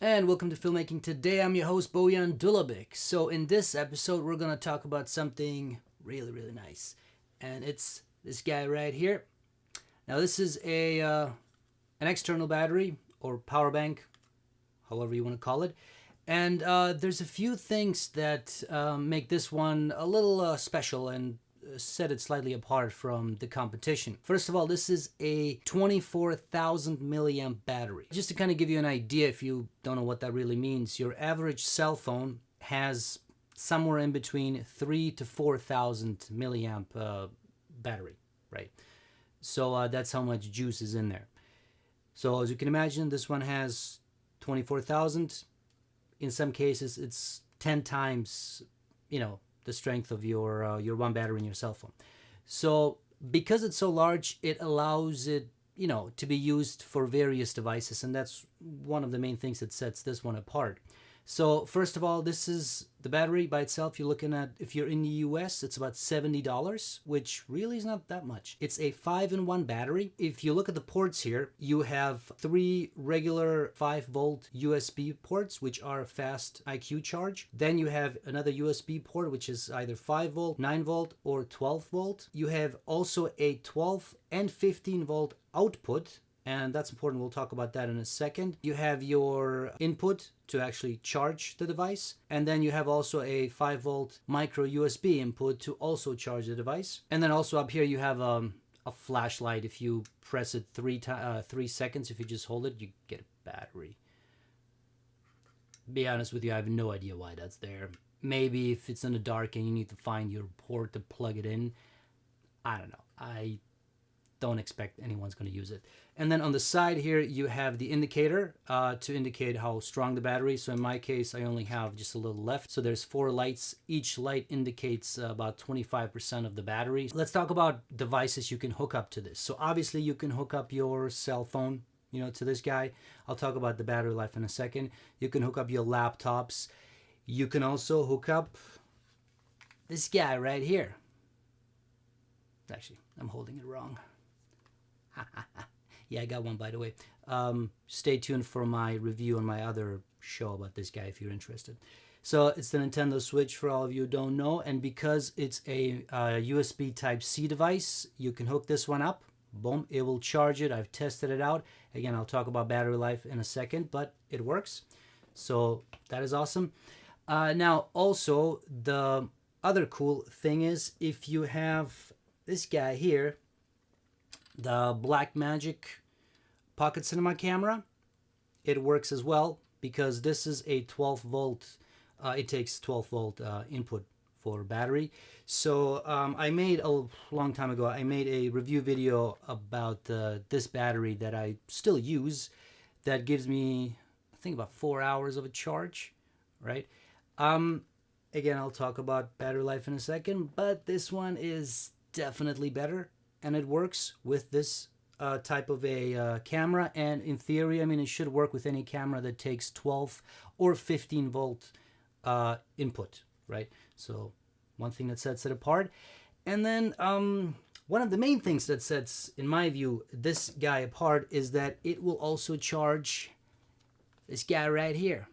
And welcome to Filmmaking Today. I'm your host, Bojan Dulabic. So in this episode, we're going to talk about something really, really nice. And it's this guy right here. Now this is an external battery or power bank, however you want to call it. And there's a few things that make this one a little special and set it slightly apart from the competition. First of all, this is a 24,000 milliamp battery. Just to kind of give you an idea, if you don't know what that really means, your average cell phone has somewhere in between 3 to 4,000 milliamp battery, right? So that's how much juice is in there. So as you can imagine, this one has 24,000. In some cases, it's 10 times, the strength of your one battery in your cell phone. So because it's so large, it allows it, to be used for various devices, and that's one of the main things that sets this one apart. So first of all, this is the battery by itself. You're looking at, if you're in the US, it's about $70, which really is not that much. It's a 5-in-1 battery. If you look at the ports here, you have 3 regular 5-volt USB ports, which are fast IQ charge. Then you have another USB port, which is either 5-volt, 9-volt, or 12-volt. You have also a 12 and 15-volt output, and that's important. We'll talk about that in a second. You have your input to actually charge the device, and then you have also a 5-volt micro USB input to also charge the device. And then also up here you have a flashlight. If you press it 3 seconds, if you just hold it, you get a battery. Be honest with you, I have no idea why that's there. Maybe if it's in the dark and you need to find your port to plug it in. I don't know. I don't expect anyone's going to use it. And then on the side here, you have the indicator to indicate how strong the battery is. So in my case, I only have just a little left. So there's 4 lights. Each light indicates about 25% of the battery. Let's talk about devices you can hook up to this. So obviously you can hook up your cell phone, to this guy. I'll talk about the battery life in a second. You can hook up your laptops. You can also hook up this guy right here. Actually, I'm holding it wrong. Yeah, I got one, by the way. Stay tuned for my review on my other show about this guy if you're interested. So it's the Nintendo Switch for all of you who don't know, and because it's a USB Type-C device, you can hook this one up. Boom, it will charge it. I've tested it out. Again, I'll talk about battery life in a second, but it works. So that is awesome. Now, also, the other cool thing is if you have this guy here, the Blackmagic Pocket Cinema camera, it works as well because this is a 12-volt, it takes 12-volt input for battery. So I made a long time ago, I made a review video about this battery that I still use that gives me, I think, about 4 hours of a charge, right? Again, I'll talk about battery life in a second, but this one is definitely better. And it works with this type of a camera. And in theory, it should work with any camera that takes 12 or 15 volt input, right? So one thing that sets it apart. And then one of the main things that sets, in my view, this guy apart is that it will also charge this guy right here.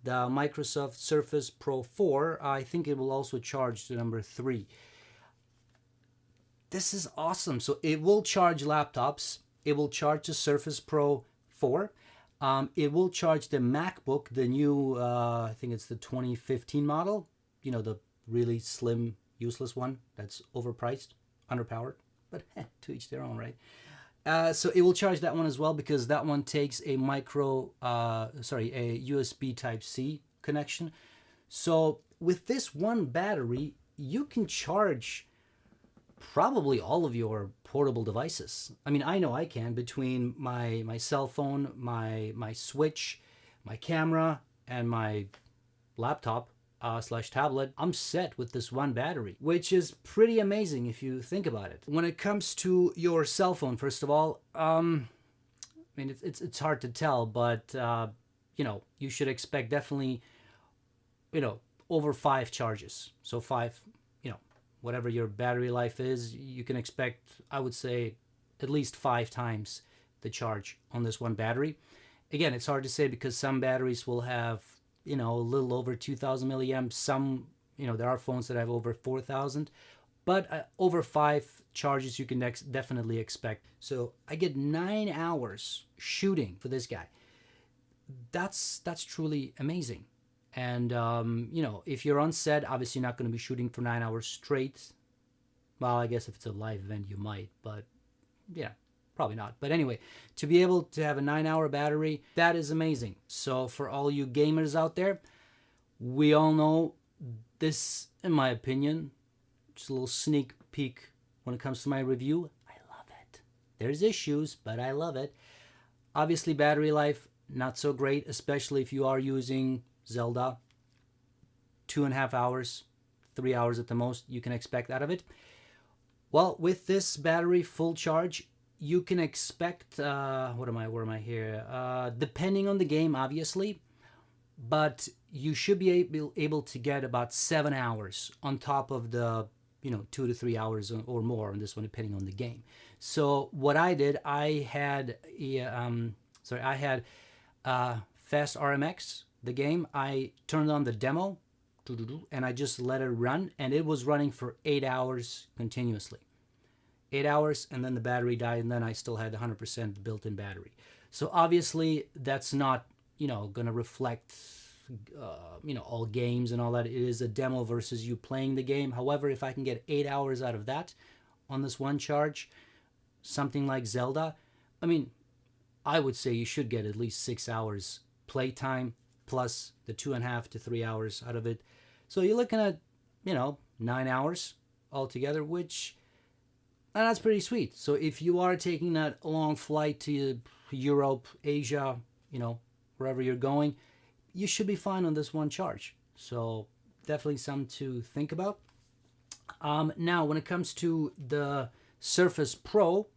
The Microsoft Surface Pro 4, I think it will also charge the number 3. This is awesome. So it will charge laptops. It will charge the Surface Pro 4. It will charge the MacBook, the new, I think it's the 2015 model. The really slim, useless one that's overpriced, underpowered, but to each their own, right? So it will charge that one as well because that one takes a a USB Type-C connection. So with this one battery, you can charge probably all of your portable devices. I know I can, between my cell phone, my Switch, my camera, and my laptop / tablet. I'm set with this one battery, which is pretty amazing if you think about it. When it comes to your cell phone, first of all, it's hard to tell, but you should expect definitely, over 5 charges. So 5, whatever your battery life is, you can expect, I would say, at least 5 times the charge on this one battery. Again, it's hard to say because some batteries will have, a little over 2,000 milliamps. Some, there are phones that have over 4,000, but over 5 charges you can definitely expect. So I get 9 hours shooting for this guy. That's truly amazing. And, if you're on set, obviously you're not going to be shooting for 9 hours straight. Well, I guess if it's a live event, you might, but yeah, probably not. But anyway, to be able to have a 9-hour battery, that is amazing. So for all you gamers out there, we all know this, in my opinion, just a little sneak peek when it comes to my review. I love it. There's issues, but I love it. Obviously, battery life, not so great, especially if you are using Zelda. 2.5 hours, 3 hours at the most, you can expect out of it. Well, with this battery full charge, you can expect, where am I here? Depending on the game, obviously, but you should be able to get about 7 hours on top of the, 2 to 3 hours or more on this one, depending on the game. So what I did, I had Fast RMX, the game. I turned on the demo, and I just let it run, and it was running for 8 hours continuously. 8 hours, and then the battery died, and then I still had 100% built-in battery. So obviously that's not, going to reflect, all games and all that. It is a demo versus you playing the game. However, if I can get 8 hours out of that on this one charge, something like Zelda, I would say you should get at least 6 hours playtime plus the 2.5 to 3 hours out of it. So you're looking at, 9 hours altogether, which, and that's pretty sweet. So if you are taking that long flight to Europe, Asia, wherever you're going, you should be fine on this one charge. So definitely something to think about. Now, when it comes to the Surface Pro,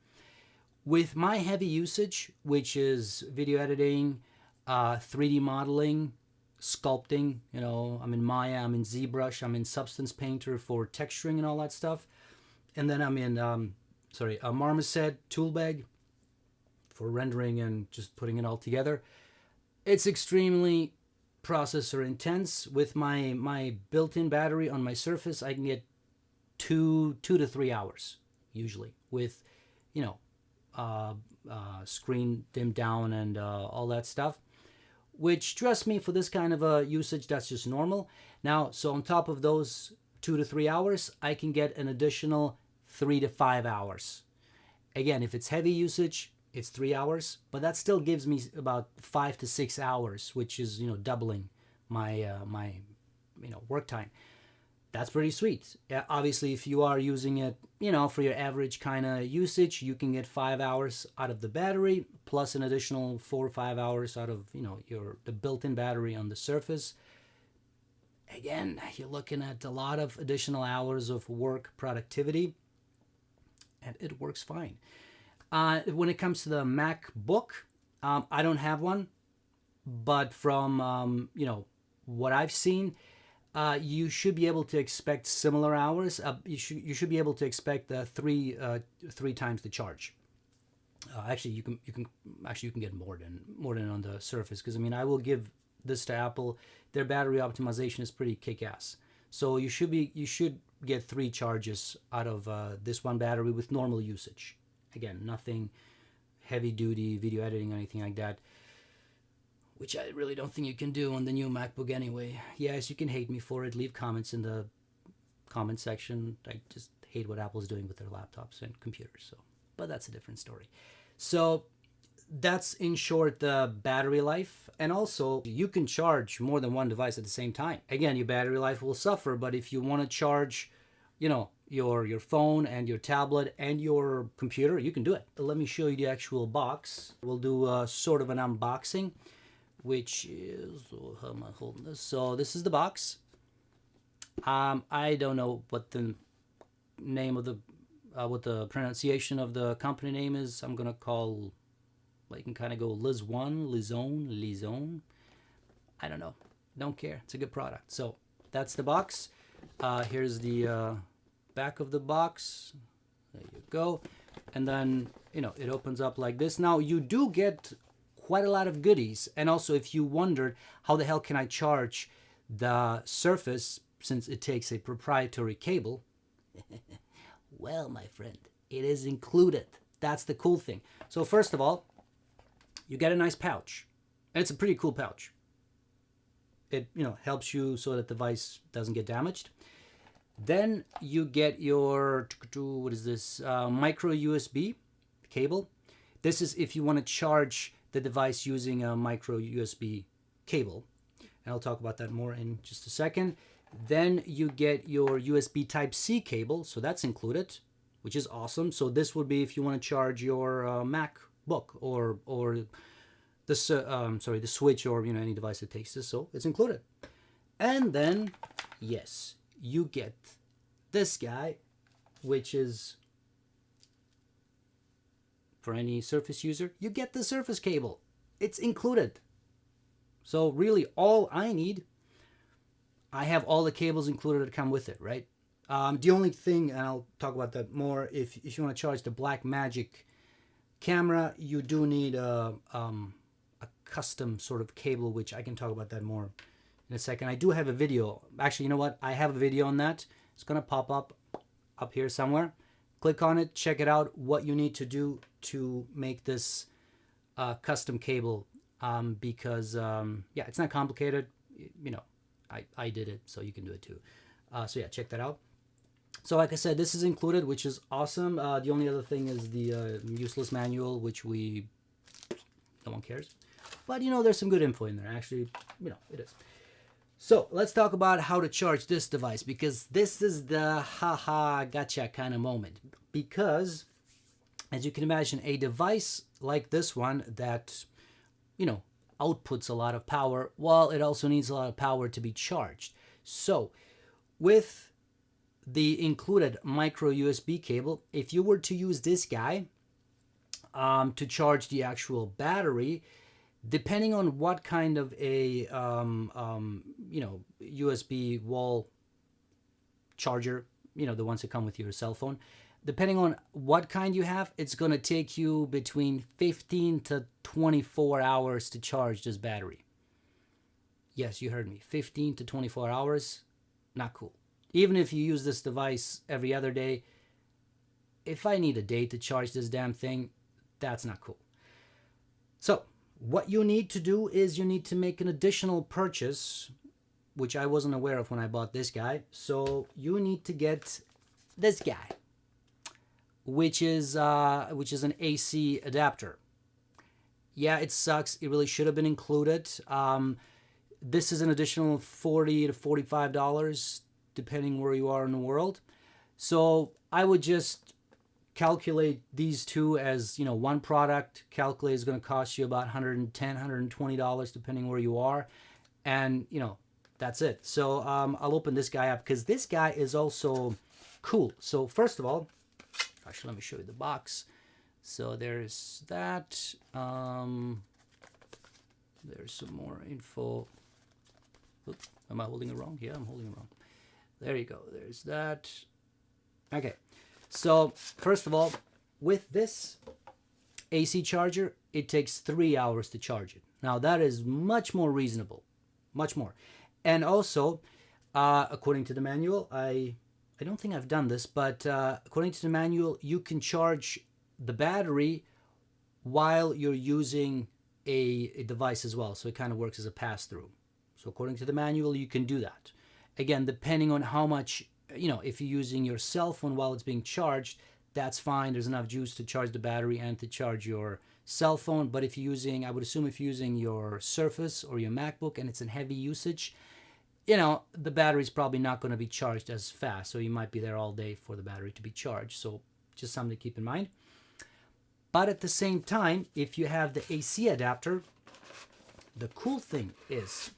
with my heavy usage, which is video editing, 3D modeling, sculpting, I'm in Maya, I'm in ZBrush, I'm in Substance Painter for texturing and all that stuff. And then I'm in, a Marmoset toolbag for rendering and just putting it all together. It's extremely processor intense. With my built-in battery on my Surface, I can get 2 to 3 hours, usually, with, screen dimmed down and all that stuff. Which, trust me, for this kind of a usage, that's just normal. Now, so on top of those 2 to 3 hours, I can get an additional 3 to 5 hours. Again, if it's heavy usage, it's 3 hours, but that still gives me about 5 to 6 hours, which is, doubling my work time. That's pretty sweet. Obviously, if you are using it, for your average kind of usage, you can get 5 hours out of the battery, plus an additional 4 or 5 hours out of, the built-in battery on the Surface. Again, you're looking at a lot of additional hours of work productivity, and it works fine. When it comes to the MacBook, I don't have one, but from, what I've seen, you should be able to expect similar hours. You should be able to expect three times the charge. Actually, you can get more than on the Surface, because I will give this to Apple. Their battery optimization is pretty kick-ass. So you should get 3 charges out of this one battery with normal usage. Again, nothing heavy-duty video editing or anything like that, which I really don't think you can do on the new MacBook anyway. Yes, you can hate me for it. Leave comments in the comment section. I just hate what Apple's doing with their laptops and computers. So, but that's a different story. So that's, in short, the battery life. And also, you can charge more than one device at the same time. Again, your battery life will suffer, but if you want to charge, your phone and your tablet and your computer, you can do it. Let me show you the actual box. We'll do a sort of an unboxing, which is, how am I holding this? So this is the box. I don't know what the name of what the pronunciation of the company name is. I'm gonna call, you can kind of go Lizone. I don't know. Don't care. It's a good product. So that's the box. Here's the back of the box. There you go. And then, it opens up like this. Now, you do get quite a lot of goodies. And also, if you wondered how the hell can I charge the Surface since it takes a proprietary cable, well, my friend, it is included. That's the cool thing. So first of all, you get a nice pouch. And it's a pretty cool pouch. It, helps you so that the device doesn't get damaged. Then you get your, what is this, micro USB cable. This is if you want to charge the device using a micro USB cable. And I'll talk about that more in just a second. Then you get your USB Type-C cable, so that's included, which is awesome. So this would be if you want to charge your MacBook or the Switch, or any device that takes this. So it's included. And then, yes, you get this guy, which is for any Surface user. You get the Surface cable. It's included. So really, all I need. I have all the cables included that come with it, right? The only thing, and I'll talk about that more, if you want to charge the Blackmagic camera, you do need a custom sort of cable, which I can talk about that more in a second. I do have a video. Actually, you know what? I have a video on that. It's going to pop up here somewhere. Click on it. Check it out. What you need to do to make this custom cable, because, yeah, it's not complicated. I did it, so you can do it too. So yeah, check that out. So like I said, this is included, which is awesome. The only other thing is the useless manual, which no one cares. But there's some good info in there. Actually, it is. So let's talk about how to charge this device, because this is the haha gotcha kind of moment. Because as you can imagine, a device like this one that outputs a lot of power, while it also needs a lot of power to be charged. So with the included micro USB cable, if you were to use this guy to charge the actual battery, depending on what kind of a USB wall charger, the ones that come with your cell phone, depending on what kind you have, it's going to take you between 15 to 24 hours to charge this battery. Yes, you heard me. 15 to 24 hours, not cool. Even if you use this device every other day, if I need a day to charge this damn thing, that's not cool. So what you need to do is you need to make an additional purchase, which I wasn't aware of when I bought this guy. So you need to get this guy, which is an AC adapter. Yeah, it sucks. It really should have been included. This is an additional $40 to $45, depending where you are in the world. So I would just calculate these two as, one product. Calculate is going to cost you about $110, $120, depending where you are. And, that's it. So I'll open this guy up, because this guy is also cool. So first of all, actually, let me show you the box. So there's that. There's some more info. Oops, am I holding it wrong? Yeah, I'm holding it wrong. There you go. There's that. Okay. So first of all, with this AC charger, it takes 3 hours to charge it. Now that is much more reasonable, much more. And also, according to the manual, I don't think I've done this, but according to the manual, you can charge the battery while you're using a device as well. So it kind of works as a pass-through. So according to the manual, you can do that. Again, depending on how much, if you're using your cell phone while it's being charged, that's fine. There's enough juice to charge the battery and to charge your cell phone. But if you're using, I would assume if you're using your Surface or your MacBook and it's in heavy usage, the battery's probably not going to be charged as fast. So you might be there all day for the battery to be charged. So just something to keep in mind. But at the same time, if you have the AC adapter, the cool thing is,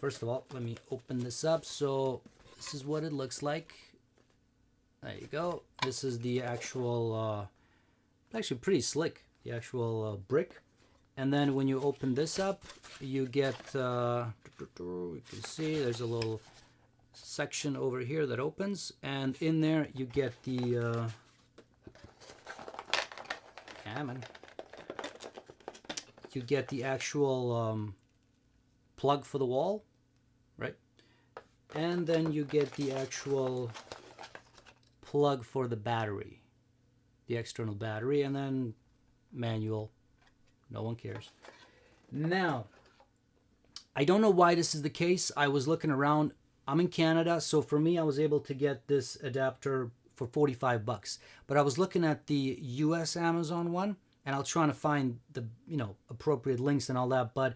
first of all, let me open this up. So this is what it looks like. There you go. This is the actual, actually pretty slick, the actual brick. And then when you open this up, you get, you can see there's a little section over here that opens. And in there, you get the, you get the actual plug for the wall, right? And then you get the actual plug for the battery, the external battery, and then manual. No one cares. Now, I don't know why this is the case. I was looking around. I'm in Canada, so for me, I was able to get this adapter for 45 bucks. But I was looking at the US Amazon one, and I was trying to find the, appropriate links and all that, but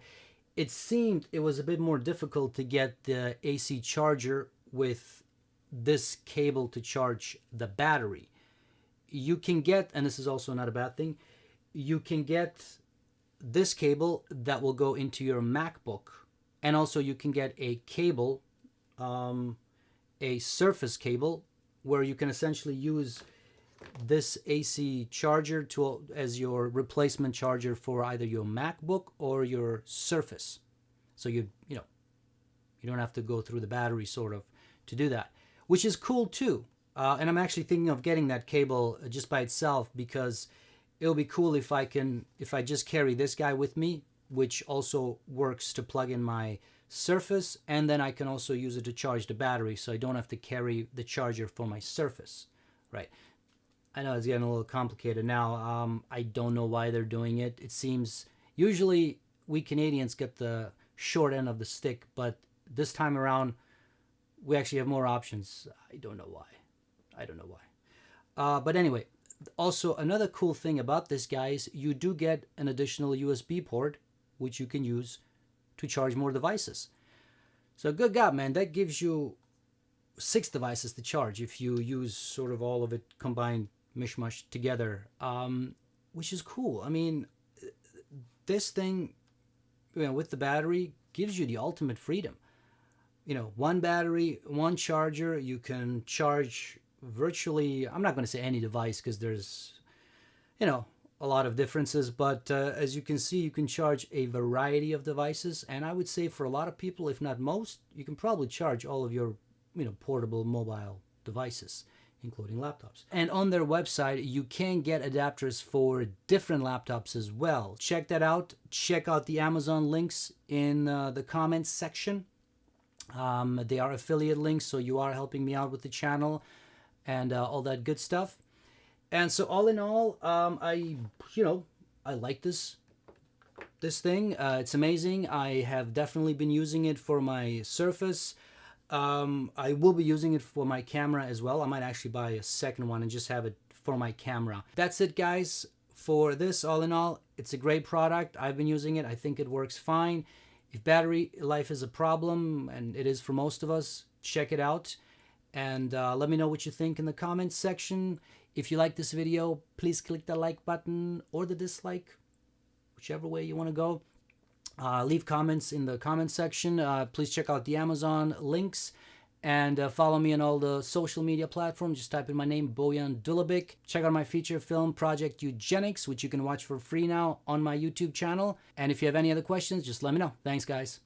it seemed it was a bit more difficult to get the AC charger with this cable to charge the battery. You can get, and this is also not a bad thing, you can get this cable that will go into your MacBook, and also you can get a cable, a Surface cable, where you can essentially use this AC charger as your replacement charger for either your MacBook or your Surface. So you don't have to go through the battery sort of to do that, which is cool too. And I'm actually thinking of getting that cable just by itself, because it'll be cool if I just carry this guy with me, which also works to plug in my Surface, and then I can also use it to charge the battery, so I don't have to carry the charger for my Surface, right? I know it's getting a little complicated now. I don't know why they're doing it. It seems usually we Canadians get the short end of the stick, but this time around we actually have more options. I don't know why. But anyway, also another cool thing about this, guys, you do get an additional USB port, which you can use to charge more devices. So good God, man, that gives you 6 devices to charge if you use sort of all of it combined, mishmash together, which is cool. I mean, this thing, with the battery, gives you the ultimate freedom. One battery, one charger, you can charge virtually, I'm not going to say any device because there's, a lot of differences, but as you can see, you can charge a variety of devices, and I would say for a lot of people, if not most, you can probably charge all of your, portable mobile devices, including laptops. And on their website, you can get adapters for different laptops as well. Check that out. Check out the Amazon links in the comments section. They are affiliate links, so you are helping me out with the channel and all that good stuff. And so all in all, I like this thing. It's amazing. I have definitely been using it for my Surface. I will be using it for my camera as well. I might actually buy a second one and just have it for my camera. That's it, guys, for this. All in all, it's a great product. I've been using it. I think it works fine. If battery life is a problem, and it is for most of us, check it out. And let me know what you think in the comments section. If you like this video, please click the like button or the dislike, whichever way you want to go. Leave comments in the comment section. Please check out the Amazon links, and follow me on all the social media platforms. Just type in my name, Bojan Dulabic. Check out my feature film, Project Eugenics, which you can watch for free now on my YouTube channel. And if you have any other questions, just let me know. Thanks, guys.